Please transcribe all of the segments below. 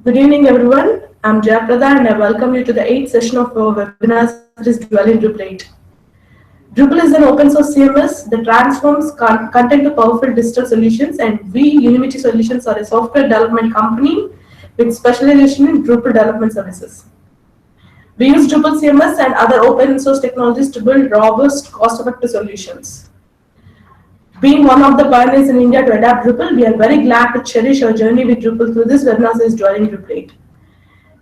Good evening, everyone. I'm Jayaprada and I welcome you to the 8th session of our webinar series Dwell in Drupal 8. Drupal is an open source CMS that transforms content to powerful digital solutions, and we, Unity Solutions, are a software development company with specialization in Drupal development services. We use Drupal CMS and other open source technologies to build robust, cost-effective solutions. Being one of the pioneers in India to adapt Drupal, we are very glad to cherish our journey with Drupal through this webinar series Dwell in Drupal 8.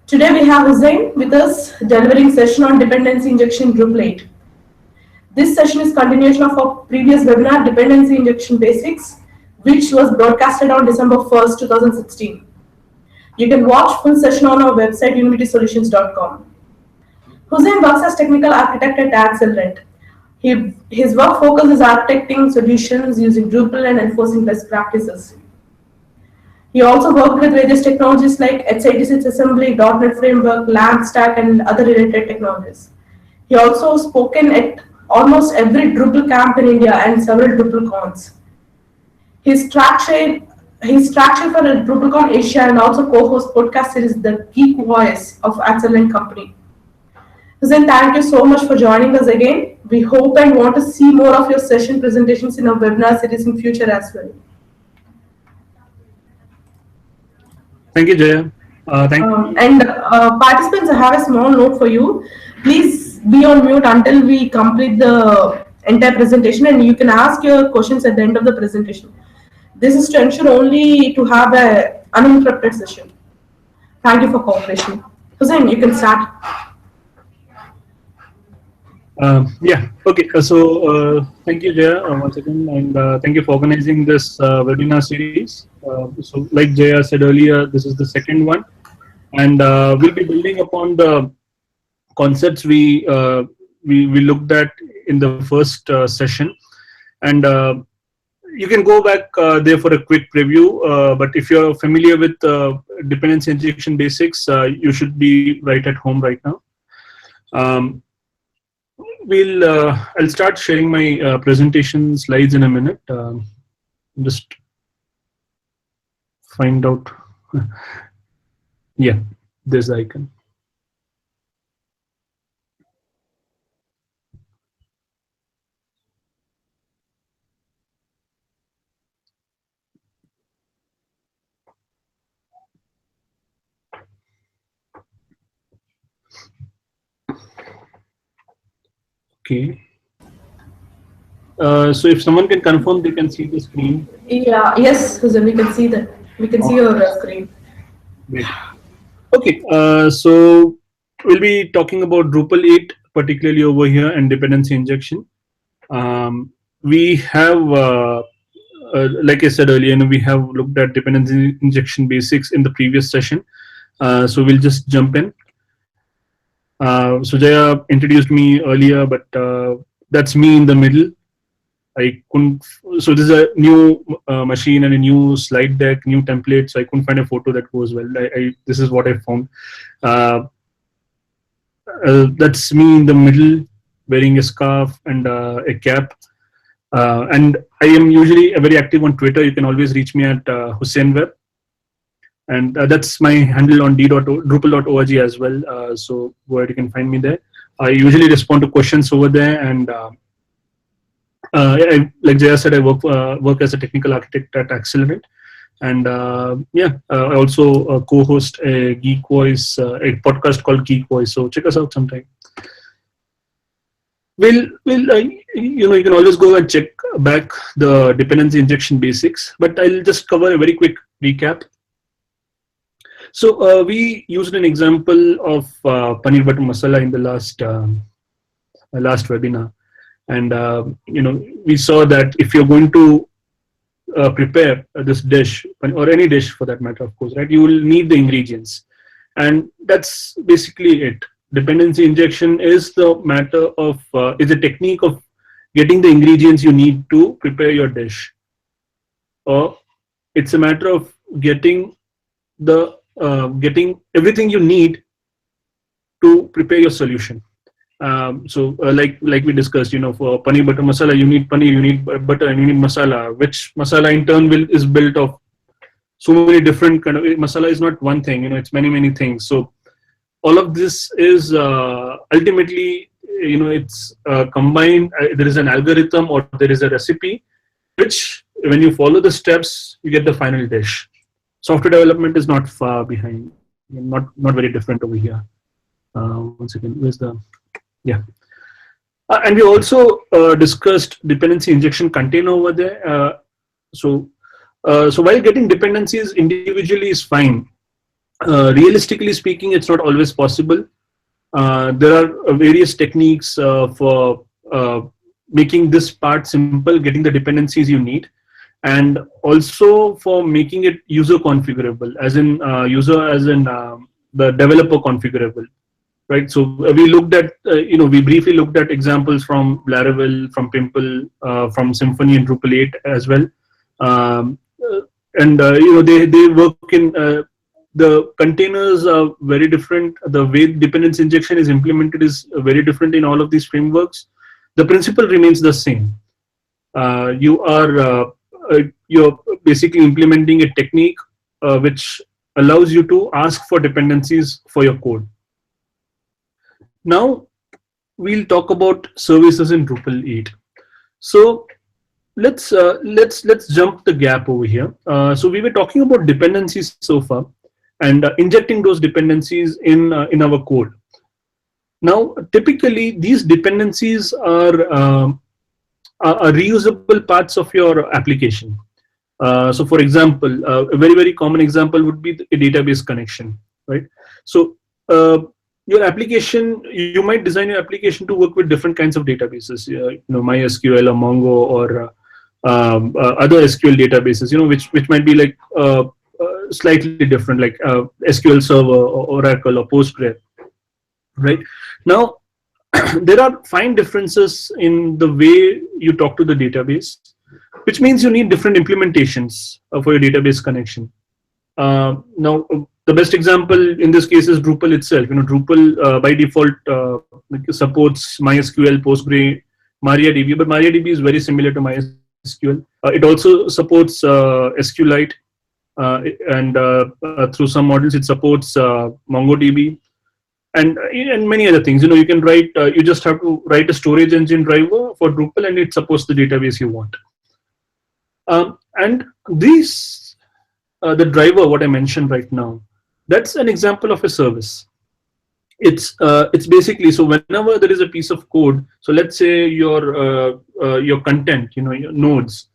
Today we have Hussain with us delivering session on Dependency Injection Drupal 8. This session is continuation of our previous webinar Dependency Injection Basics, which was broadcasted on December 1st, 2016. You can watch full session on our website unitysolutions.com. Hussain works as technical architect at Accelerant. His work focuses architecting solutions using Drupal and enforcing best practices. He also worked with various technologies like x86 assembly, .NET Framework, LAMP stack, and other related technologies. He also spoken at almost every Drupal camp in India and several Drupal cons. He's track share for DrupalCon Asia and also co-hosts podcast series The Geek Voice of Accelerant Company. Hussain, thank you so much for joining us again. We hope and want to see more of your session presentations in our webinar series in future as well. Thank you, Jaya. Participants, I have a small note for you. Please be on mute until we complete the entire presentation, and you can ask your questions at the end of the presentation. This is to ensure only to have an uninterrupted session. Thank you for cooperation. Hussain, you can start. Okay. So thank you, Jaya, once again, and thank you for organizing this webinar series. So, like Jaya said earlier, this is the second one, and we'll be building upon the concepts we looked at in the first session, and you can go back there for a quick preview. But if you're familiar with dependency injection basics, you should be right at home right now. I'll start sharing my presentation slides in a minute. Just find out. Yeah, this icon. Okay. So if someone can confirm, they can see the screen. Yeah. Yes, Hussain, we can see that. We can see your screen. Great. Okay. So we'll be talking about Drupal 8, particularly over here, and dependency injection. We have, like I said earlier, we have looked at dependency injection basics in the previous session. So we'll just jump in. So Jaya introduced me earlier, but that's me in the middle. I couldn't. So this is a new machine and a new slide deck, new template. So I couldn't find a photo that goes well. This is what I found. That's me in the middle, wearing a scarf and a cap. And I am usually very active on Twitter. You can always reach me at HussainWeb. And that's my handle on drupal.org as well. So go ahead, you can find me there. I usually respond to questions over there, and like Jaya said, I work as a technical architect at Accelerant, and I also co-host a Geek Voice, a podcast called Geek Voice. So check us out sometime. You can always go and check back the dependency injection basics, but I'll just cover a very quick recap. So we used an example of paneer butter masala in the last webinar, and we saw that if you're going to prepare this dish, or any dish for that matter, of course, right, you will need the ingredients, and that's basically it. Dependency injection is the matter of is a technique of getting the ingredients you need to prepare your dish, or it's a matter of getting everything you need to prepare your solution. Like we discussed, for paneer butter masala, you need paneer, you need butter, and you need masala, which masala in turn is built of so many different kind of masala is not one thing, it's many things. So all of this is ultimately, it's combined. There is an algorithm or there is a recipe, which when you follow the steps, you get the final dish. Software development is not far behind, not very different over here. One second, where's the, yeah. And we also discussed dependency injection container over there. So while getting dependencies individually is fine, realistically speaking, it's not always possible. There are various techniques for making this part simple, getting the dependencies you need, and also for making it user configurable, as in the developer configurable. Right, so we looked at, we briefly looked at examples from Laravel, from Pimple, from Symfony and Drupal 8 as well, and they work in the containers are very different. The way dependency injection is implemented is very different in all of these frameworks. The principle remains the same. You're basically implementing a technique which allows you to ask for dependencies for your code. Now we'll talk about services in Drupal 8. So let's jump the gap over here. So we were talking about dependencies so far, and injecting those dependencies in our code. Now, typically these dependencies are reusable parts of your application. So, for example, a very common example would be a database connection, right? So your application, you might design your application to work with different kinds of databases, MySQL or Mongo or other SQL databases, which might be like slightly different, like SQL Server or Oracle or Postgre, right? Now, there are fine differences in the way you talk to the database, which means you need different implementations for your database connection. Now, the best example in this case is Drupal itself. Drupal by default supports MySQL, Postgre, MariaDB, but MariaDB is very similar to MySQL. It also supports SQLite, and through some models it supports MongoDB, and many other things. You can write. You just have to write a storage engine driver for Drupal, and it supports the database you want. And these, the driver, what I mentioned right now, that's an example of a service. It's basically, so whenever there is a piece of code, so let's say your content, your nodes,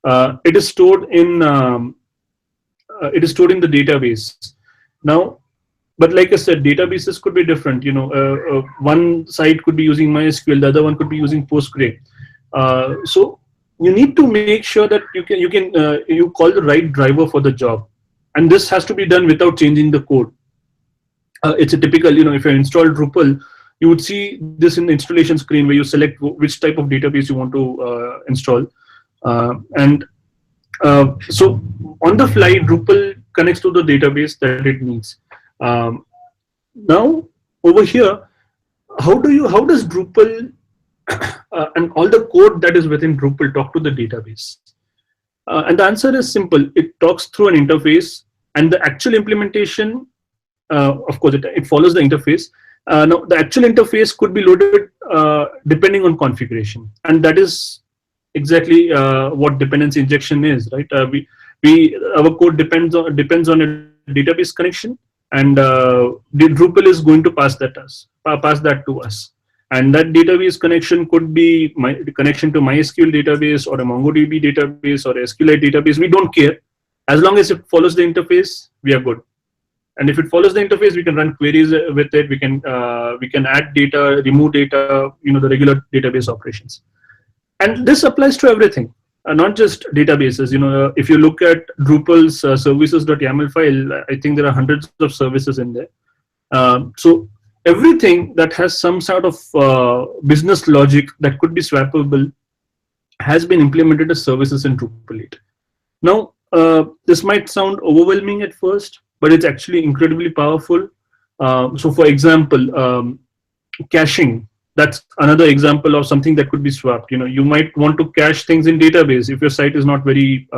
it is stored in the database. Now, but like I said, databases could be different. One side could be using MySQL, the other one could be using Postgre. So you need to make sure that you call the right driver for the job, and this has to be done without changing the code. It's a typical, if you install Drupal, you would see this in the installation screen where you select which type of database you want to install, and so on the fly, Drupal connects to the database that it needs. Now over here, how does Drupal and all the code that is within Drupal talk to the database? And the answer is simple. It talks through an interface, and the actual implementation, of course, it follows the interface. Now, the actual interface could be loaded depending on configuration, and that is exactly what dependency injection is, right? Our code depends on a database connection, and Drupal is going to pass that to us. And that database connection could be connection to MySQL database or a MongoDB database or a SQLite database. We don't care. As long as it follows the interface, we are good. And if it follows the interface, we can run queries with it. We can add data, remove data, the regular database operations. And this applies to everything, not just databases. If you look at Drupal's services.yaml file, I think there are hundreds of services in there. So everything that has some sort of business logic that could be swappable has been implemented as services in Drupal 8. Now, this might sound overwhelming at first, but it's actually incredibly powerful. So for example, caching, that's another example of something that could be swapped. You might want to cache things in database if your site is not very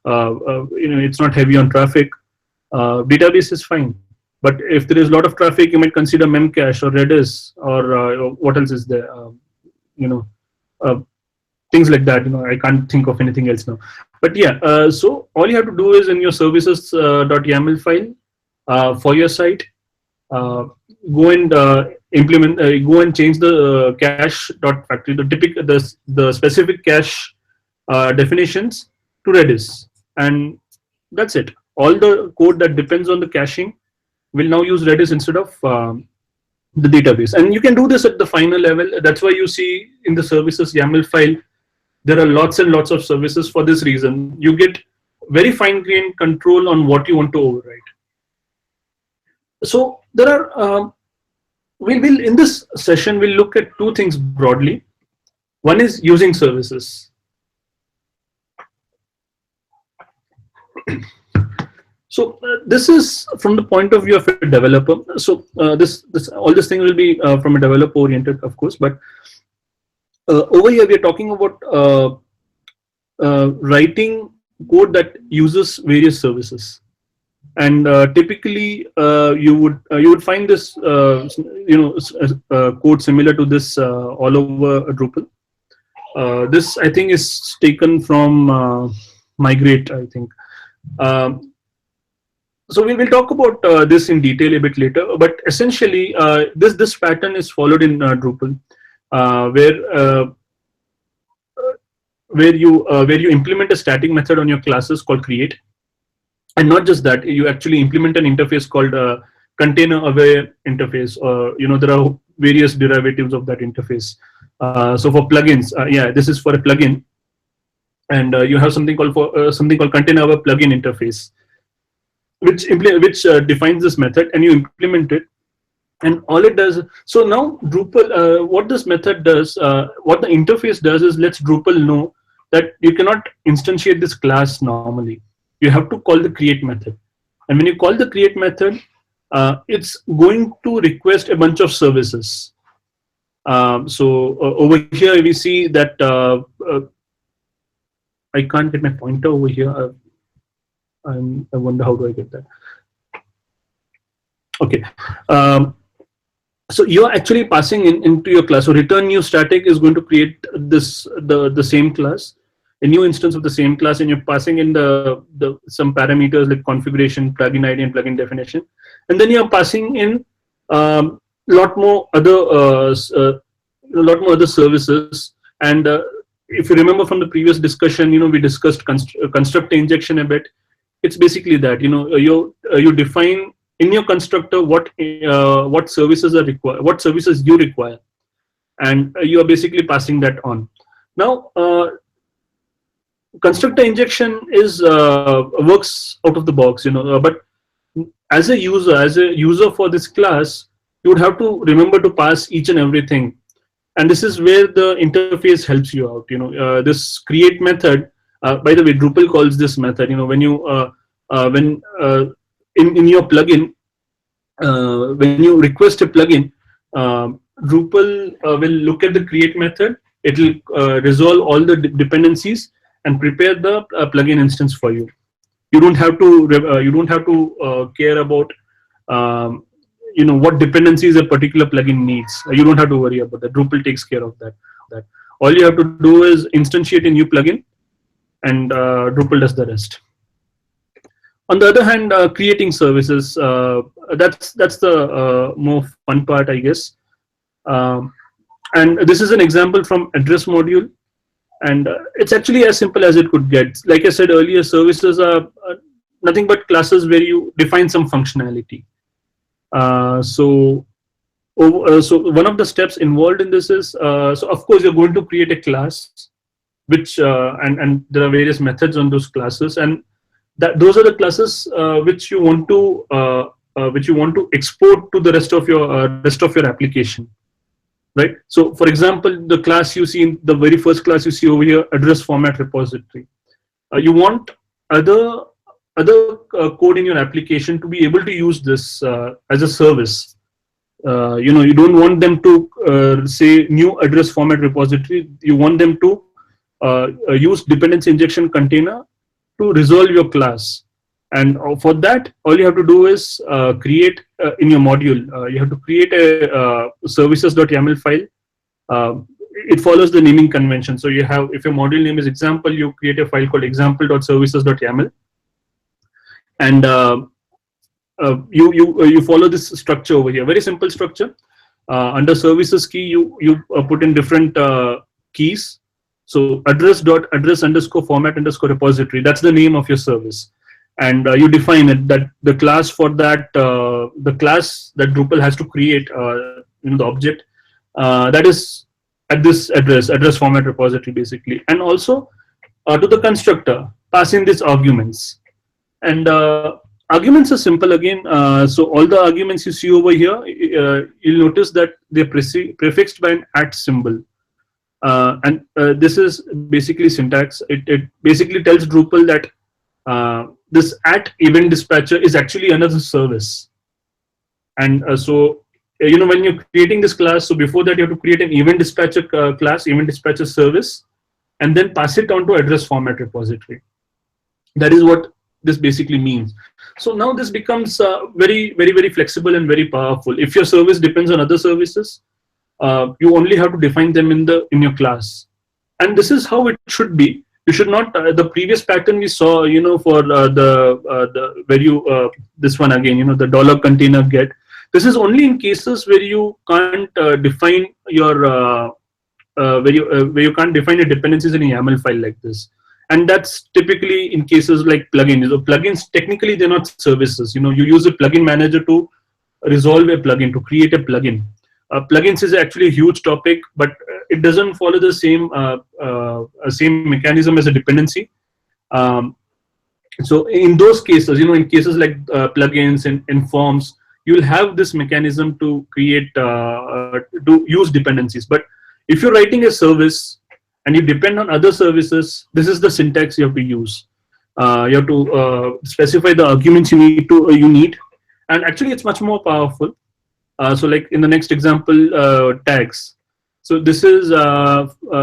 it's not heavy on traffic, database is fine. But if there is a lot of traffic, you might consider Memcache or Redis or what else is there? You know, uh, things like that. I can't think of anything else now. But yeah, so all you have to do is in your services .yaml file for your site, go and implement, go and change the cache dot factory, the specific cache definitions to Redis, and that's it. All the code that depends on the caching will now use Redis instead of the database. And you can do this at the final level. That's why you see in the services YAML file, there are lots and lots of services for this reason. You get very fine-grained control on what you want to overwrite. So there are, we will in this session, we'll look at two things broadly. One is using services. So this is from the point of view of a developer. So all this thing will be from a developer oriented, of course. But over here we are talking about writing code that uses various services. And typically you would find this code similar to this all over Drupal. This I think is taken from Migrate, I think. So we will talk about this in detail a bit later, but essentially this pattern is followed in Drupal, where you implement a static method on your classes called create, and not just that, you actually implement an interface called container aware interface, or there are various derivatives of that interface. So for plugins, yeah, this is for a plugin, and you have something called container aware plugin interface, which defines this method, and you implement it, and all it does. So now Drupal, what this method does, what the interface does is lets Drupal know that you cannot instantiate this class normally. You have to call the create method, and when you call the create method, it's going to request a bunch of services. So over here we see that I can't get my pointer over here. I wonder how do I get that. Okay. So you're actually passing into your class. So return new static is going to create the same class, a new instance of the same class, and you're passing in some parameters like configuration, plugin ID, and plugin definition, and then you're passing in lot more other services. And if you remember from the previous discussion, we discussed constructor injection a bit. It's basically that you define in your constructor what services are required, what services you require, and you are basically passing that on. Now, constructor injection is works out of the box, but as a user for this class, you would have to remember to pass each and everything, and this is where the interface helps you out. This create method. By the way, Drupal calls this method. When you in your plugin, when you request a plugin, Drupal will look at the create method. It will resolve all the dependencies and prepare the plugin instance for you. You don't have to care about what dependencies a particular plugin needs. You don't have to worry about that. Drupal takes care of that. All you have to do is instantiate a new plugin, and Drupal does the rest. On the other hand, creating services, that's the more fun part, I guess. And this is an example from address module, and it's actually as simple as it could get. Like I said earlier, services are nothing but classes where you define some functionality. So one of the steps involved in this is, so of course you're going to create a class, which and there are various methods on those classes, and those are the classes which you want to export to the rest of your application, right? So for example, the class you see in the very first class you see over here, address format repository. You want other code in your application to be able to use this as a service. You don't want them to say new address format repository. You want them to use dependency injection container to resolve your class. And for that, all you have to do is create in your module, you have to create a services.yaml file. It follows the naming convention. So you have, if your module name is example, you create a file called example.services.yaml, and you follow this structure over here. Very simple structure. Under services key, you put in different keys. So address underscore format underscore repository. That's the name of your service, and you define it that the class for that the class that Drupal has to create, the object that is at this address format repository basically, and also to the constructor pass in these arguments. And arguments are simple again. So all the arguments you see over here, you'll notice that they're prefixed by an @ symbol. And this is basically syntax. It basically tells Drupal that this @event dispatcher is actually another service. And so, when you're creating this class, so before that you have to create an event dispatcher class, event dispatcher service, and then pass it on to address format repository. That is what this basically means. So now this becomes very flexible and very powerful. If your service depends on other services, you only have to define them in your class, and this is how it should be. You should not the previous pattern we saw, for the where you this one again, the dollar container get. This is only in cases where you can't define your where you can't define your dependencies in a YAML file like this. And that's typically in cases like plugins. So plugins, technically, they're not services. You use a plugin manager to resolve a plugin, to create a plugin. Plugins is actually a huge topic, but it doesn't follow the same mechanism as a dependency. So in those cases, in cases like plugins and forms, you'll have this mechanism to create, to use dependencies. But if you're writing a service and you depend on other services, this is the syntax you have to use. You have to specify the arguments you need, and actually it's much more powerful. So like in the next example, tags. So this is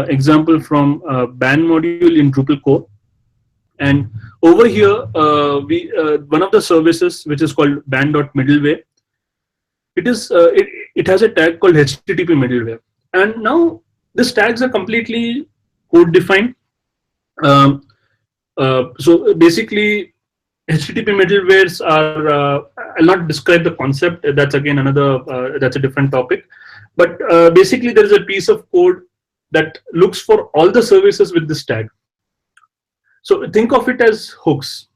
example from ban module in Drupal core, and over here we one of the services which is called ban.middleware. It has a tag called HTTP middleware, and now these tags are completely code defined. So basically, HTTP middlewares are. I'll not describe the concept. That's again another. That's a different topic. But basically, there is a piece of code that looks for all the services with this tag. So think of it as hooks,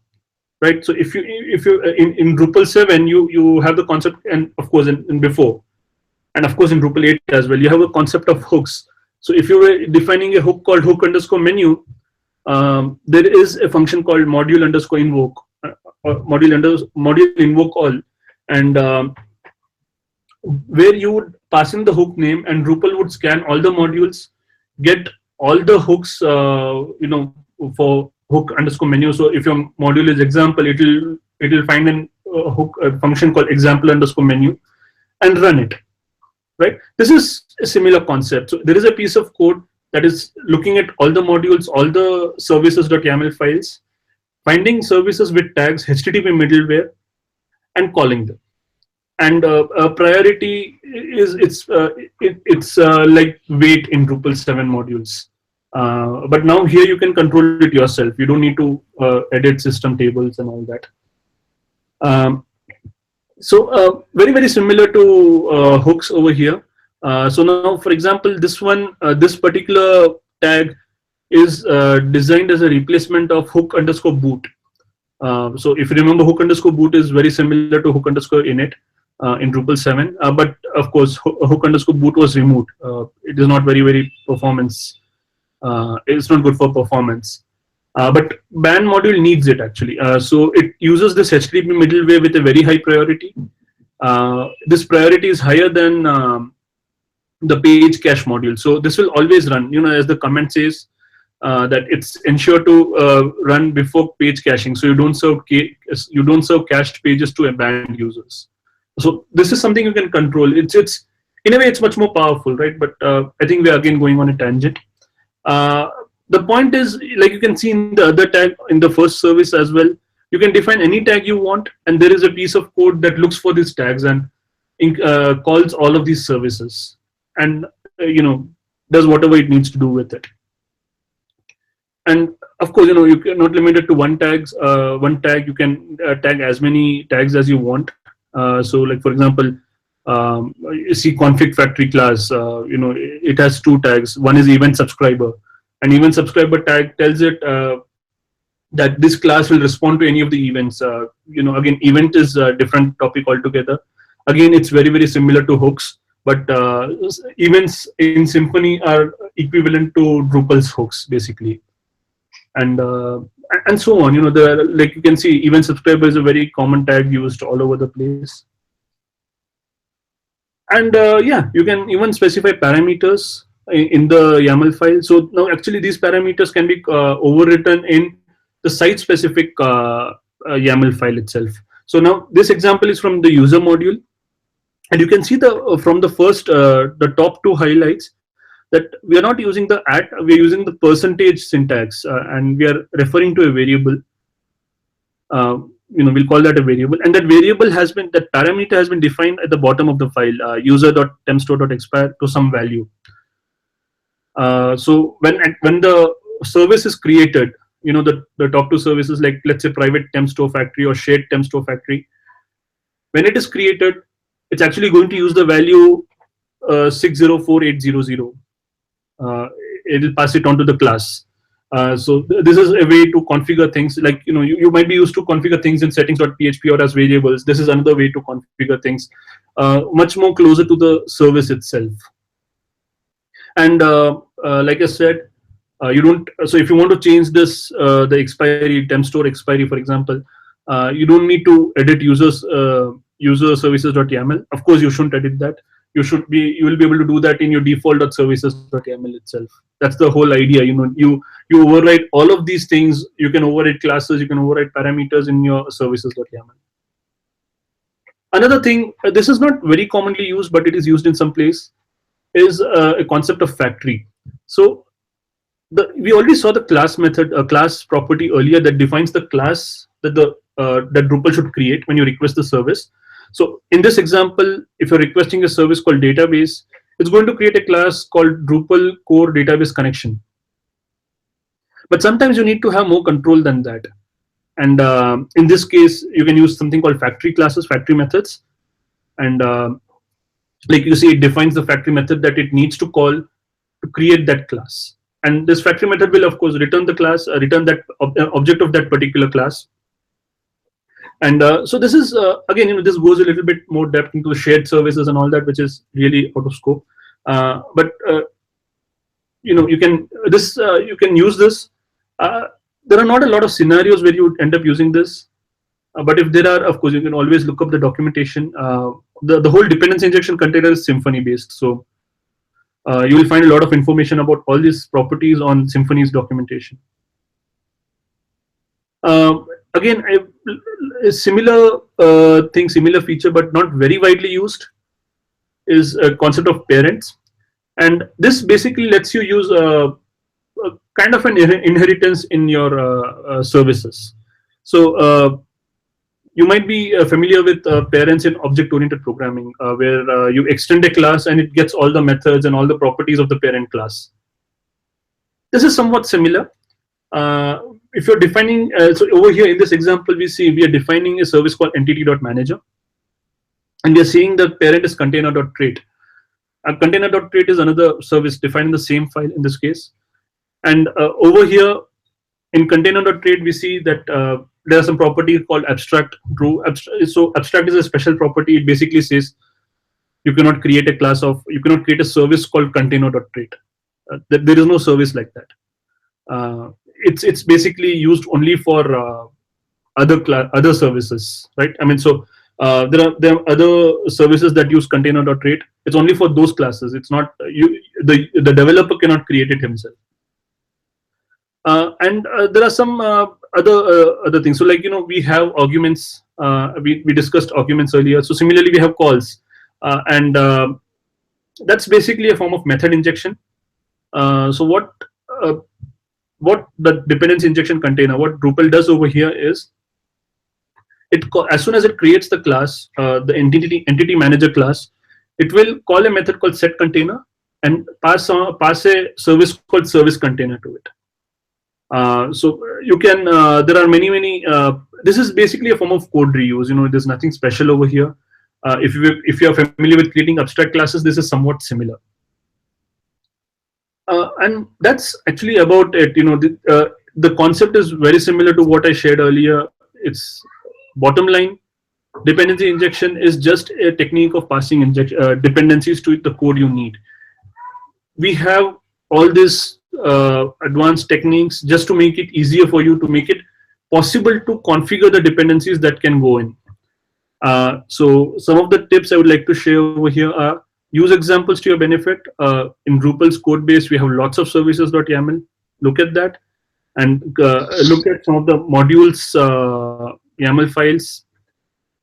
right? So if you in Drupal 7 you have the concept, and of course in before, and of course in Drupal 8 as well, you have a concept of hooks. So if you were defining a hook called hook underscore menu, there is a function called module underscore invoke, or module invoke all, and where you would pass in the hook name, and Drupal would scan all the modules, get all the hooks, for hook underscore menu. So if your module is example, it will find a hook function called example underscore menu and run it. Right? This is a similar concept. So there is a piece of code that is looking at all the modules, all the services.yaml files, finding services with tags, HTTP middleware, and calling them. And priority is it's like weight in Drupal 7 modules. But now here you can control it yourself. You don't need to edit system tables and all that. So very similar to hooks over here. So now, for example, this one, this particular tag is designed as a replacement of hook underscore boot. So if you remember, hook underscore boot is very similar to hook underscore init in Drupal 7, but of course hook underscore boot was removed. It is not very performance. It's not good for performance. But ban module needs it actually. So it uses this HTTP middleware with a very high priority. This priority is higher than the page cache module. So this will always run, as the comment says, that it's ensured to run before page caching. So you don't serve cached pages to abandoned users. So this is something you can control. It's in a way it's much more powerful, right? But I think we're again going on a tangent. the point is, like you can see in the other tag in the first service as well, you can define any tag you want, and there is a piece of code that looks for these tags and calls all of these services, and does whatever it needs to do with it. And of course, you can not limit it to one tag. You can tag as many tags as you want. So like for example, you see config factory class, it has two tags. One is event subscriber, and event subscriber tag tells it that this class will respond to any of the events. Again, event is a different topic altogether. Again, it's very, very similar to hooks, but events in Symfony are equivalent to Drupal's hooks, basically. And so on. Like you can see, event subscriber is a very common tag used all over the place. And yeah, you can even specify parameters in the YAML file. So now actually these parameters can be overwritten in the site-specific YAML file itself. So now this example is from the user module, and you can see from the first the top two highlights that we are not using the @ we are using the percentage syntax, and we are referring to a variable. We'll call that a variable, and that variable that parameter has been defined at the bottom of the file, user.tempstore.expire to some value. So when the service is created, the top two services, like let's say private temp store factory or shared temp store factory, when it is created, it's actually going to use the value 604800. It will pass it on to the class. So this is a way to configure things. Like you might be used to configure things in settings.php or as variables. This is another way to configure things, much more closer to the service itself. And like I said, you don't. So if you want to change this, the expiry, temp store expiry, for example, you don't need to edit user services.yaml. Of course, you shouldn't edit that. You will be able to do that in your default.services.yaml itself. That's the whole idea. You overwrite all of these things. You can overwrite classes. You can overwrite parameters in your services.yaml. Another thing, this is not very commonly used, but it is used in some place, is a concept of factory. So we already saw the class method, a class property earlier that defines the class that that Drupal should create when you request the service. So in this example, if you're requesting a service called database, it's going to create a class called Drupal core database connection. But sometimes you need to have more control than that. And in this case, you can use something called factory classes, factory methods. And like you see, it defines the factory method that it needs to call to create that class. And this factory method will, of course, return the class, return that object of that particular class. And so this is again, this goes a little bit more depth into shared services and all that, which is really out of scope. But you can use this. There are not a lot of scenarios where you would end up using this, but if there are, of course, you can always look up the documentation. The whole dependency injection container is Symfony based, so you will find a lot of information about all these properties on Symfony's documentation. Again, a similar thing, similar feature, but not very widely used, is a concept of parents. And this basically lets you use a kind of an inheritance in your services. So you might be familiar with parents in object-oriented programming, where you extend a class and it gets all the methods and all the properties of the parent class. This is somewhat similar. If you're defining, so over here in this example, we are defining a service called entity.manager, and we are seeing the parent is container.trait. Container.trait is another service defined in the same file in this case. And over here in container.trait, we see that there are some properties called abstract true. So abstract is a special property. It basically says you cannot create a service called container.trait. There is no service like that. It's basically used only for other services, right? I mean, so there are other services that use container.trait. It's only for those classes. It's not the developer cannot create it himself. And there are some other things. So like we have arguments. We discussed arguments earlier. So similarly, we have calls, and that's basically a form of method injection. So what what the dependency injection container, what Drupal does over here is, as soon as it creates the class, the entity manager class, it will call a method called set container and pass a service called service container to it. So you can there are many this is basically a form of code reuse. There's nothing special over here. If you are familiar with creating abstract classes, this is somewhat similar. And that's actually about it. The concept is very similar to what I shared earlier. It's bottom line, dependency injection is just a technique of passing dependencies to the code you need. We have all these advanced techniques just to make it easier for you, to make it possible to configure the dependencies that can go in. So some of the tips I would like to share over here are: use examples to your benefit. In Drupal's code base, we have lots of services.yaml. Look at that and look at some of the modules YAML files.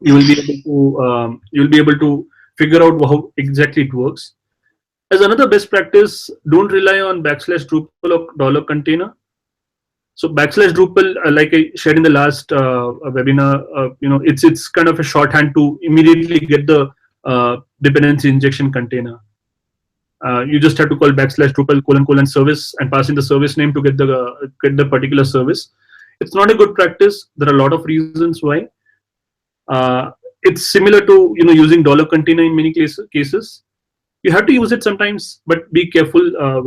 You'll be able to figure out how exactly it works. As another best practice, don't rely on \Drupal or $container. So \Drupal, like I shared in the last webinar, it's kind of a shorthand to immediately get the dependency injection container. You just have to call \Drupal : service and pass in the service name to get the particular service. It's not a good practice. There are a lot of reasons why. It's similar to using $container in many cases. You have to use it sometimes, but be careful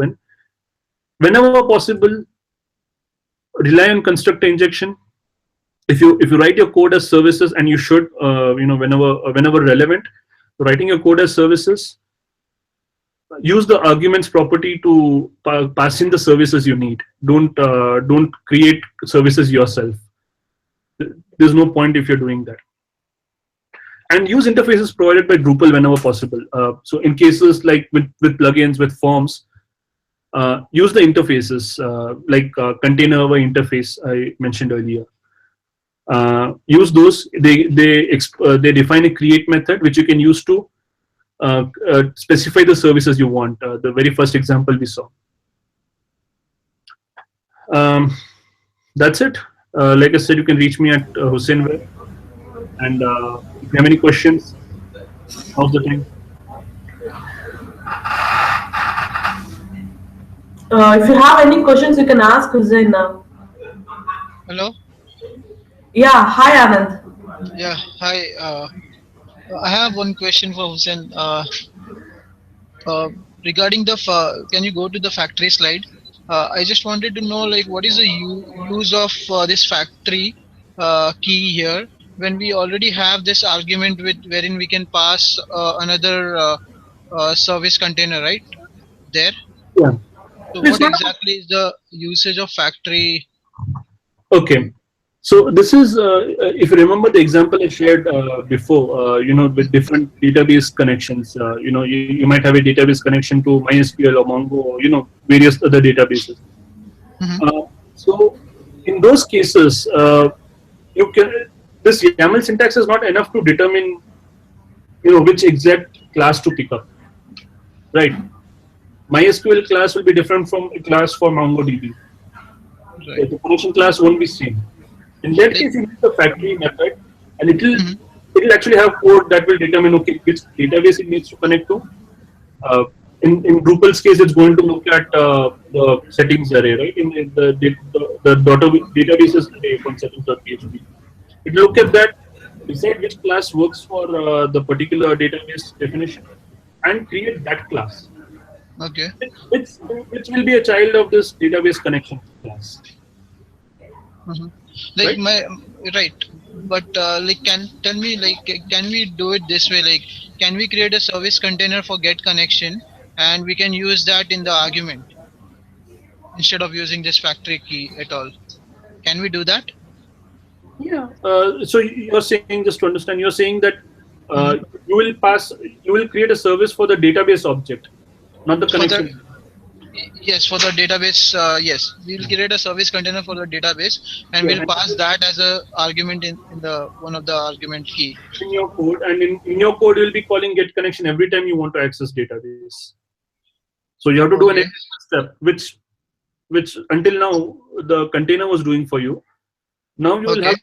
whenever possible. Rely on constructor injection. If you write your code as services, and you should, whenever relevant, writing your code as services, use the arguments property to pass in the services you need. Don't create services yourself. There's no point if you're doing that. And use interfaces provided by Drupal whenever possible. So in cases like with plugins, with forms, use the interfaces like container interface I mentioned earlier. Use those. They define a create method which you can use to specify the services you want. The very first example we saw. That's it. Like I said, you can reach me at Hussein Web. And if you have any questions, now's the time. If you have any questions, you can ask Hussein now. Hello. Yeah. Hi, Anand. Yeah. Hi. I have one question for Hussein. Regarding the, can you go to the factory slide? I just wanted to know, like, what is the use of this factory key here when we already have this argument wherein we can pass another service container, right? There. Yeah. So what exactly is the usage of factory? Okay. So this is, if you remember the example I shared before, with different database connections. You might have a database connection to MySQL or Mongo, or various other databases. Mm-hmm. So in those cases, this YAML syntax is not enough to determine, which exact class to pick up, right? MySQL class will be different from a class for MongoDB. Right. The function class won't be same. In that case, you use the factory method, and it'll actually have code that will determine which database it needs to connect to. In Drupal's case, it's going to look at the settings array, right? In the database is array from settings.php. It will look at that, decide which class works for the particular database definition, and create that class. Okay. Which will be a child of this database connection class. Mm-hmm. Right. But can we do it this way? Like, can we create a service container for get connection, and we can use that in the argument instead of using this factory key at all? Can we do that? Yeah. So you're saying, just to understand, you're saying that you will create a service for the database object, not the connection. Yes, for the database. Yes, we'll create a service container for the database, and we'll pass that as a argument in the one of the argument key. In your code, and in your code, you'll be calling get connection every time you want to access database. So you have to do an additional step, which which until now the container was doing for you. Now you will Okay. have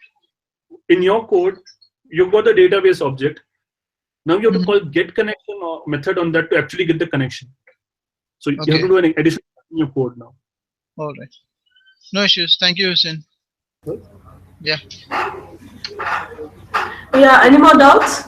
in your code, you've got the database object. Now you have to call get connection or method on that to actually get the connection. So you have Okay. to do an additional in your code now. All right. No issues. Thank you, Hussein. Yeah. Yeah, any more doubts?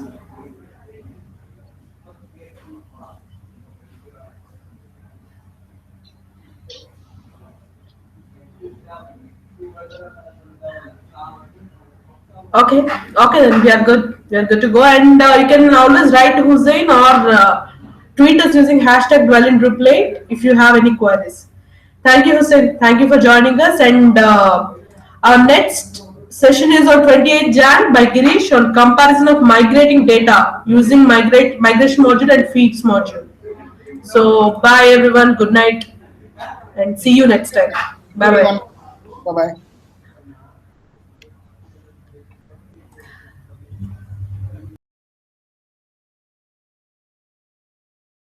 Okay, okay, then we are good. We are good to go. And you can always write to Hussein or tweet us using hashtag dwell in Drupal 8 if you have any queries. Thank you, Hussein. Thank you for joining us. And our next session is on 28th Jan by Girish on comparison of migrating data using migration module and feeds module. So bye everyone. Good night, and see you next time. Bye bye. Bye bye.